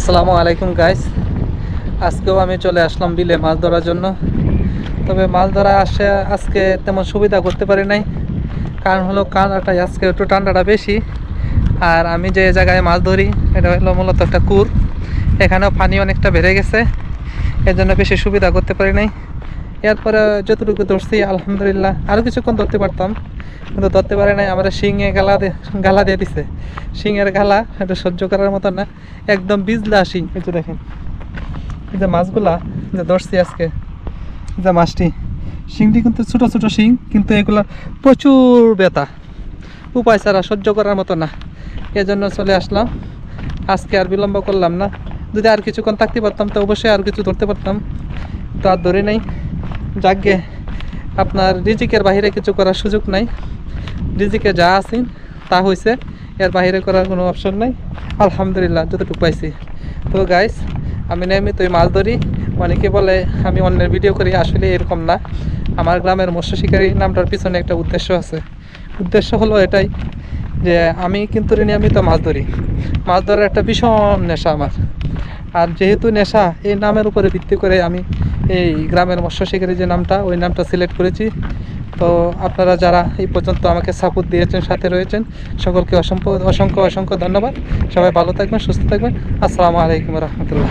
আসসালামু আলাইকুম গাইস। আজকেও আমি চলে আসলাম বিলে মাছ ধরার জন্য। তবে মাছ ধরা আজকে তেমন সুবিধা করতে পারি নাই, কারণ হলো কানাডাটাই আজকে একটু ঠান্ডাটা বেশি। আর আমি যে জায়গায় মাছ ধরি এটা হলো মূলত একটা কুর, এখানেও পানি অনেকটা বেড়ে গেছে, এর জন্য বেশি সুবিধা করতে পারি নাই। এরপরে যতটুকু ধরছি আলহামদুলিল্লাহ, আরও কিছুক্ষণ ধরতে পারতাম কিন্তু ধরতে পারে নাই। আমরা শিঙে গালা দিয়ে দিছে। শিঙের গালা এটা সহ্য করার মতো না, একদম বিজলা শিং। এই যে দেখেন, এই যে মাছগুলা যে ধরছি আজকে, যে মাছটি শিংটি কিন্তু ছোটো ছোটো শিং, কিন্তু এগুলা প্রচুর ব্যথা, উপায় ছাড়া, সহ্য করার মতো না। এজন্য চলে আসলাম, আজকে আর বিলম্ব করলাম না। যদি আর কিছুক্ষণ থাকতে পারতাম তো অবশ্যই আর কিছু ধরতে পারতাম, তো আর ধরে নাই। যাকগে, আপনার রিজিকের বাহিরে কিছু করার সুযোগ নাই। রিজিকে যা আছি তা হয়েছে, এর বাহিরে করার কোনো অপশন নাই। আলহামদুলিল্লাহ যতটুকু পাইছি। তো গাইস, আমি নিয়মিতই মাছ ধরি। অনেকে বলে আমি অন্যের ভিডিও করি, আসলে এরকম না। আমার গ্রামের মৎস্য শিকারী নামটার পিছনে একটা উদ্দেশ্য আছে। উদ্দেশ্য হলো এটাই যে আমি কিন্তু নিয়মিত মাছ ধরি। মাছ ধরার একটা ভীষণ নেশা আমার। আর যেহেতু নেশা, এই নামের উপরে ভিত্তি করে আমি এই গ্রামের মৎস্য শিকারী যে নামটা, ওই নামটা সিলেক্ট করেছি। তো আপনারা যারা এই পর্যন্ত আমাকে সাপোর্ট দিয়েছেন, সাথে রয়েছেন, সকলকে অসংখ্য অসংখ্য অসংখ্য ধন্যবাদ। সবাই ভালো থাকবেন, সুস্থ থাকবেন। আসসালামু আলাইকুম রহমতুল্লাহ।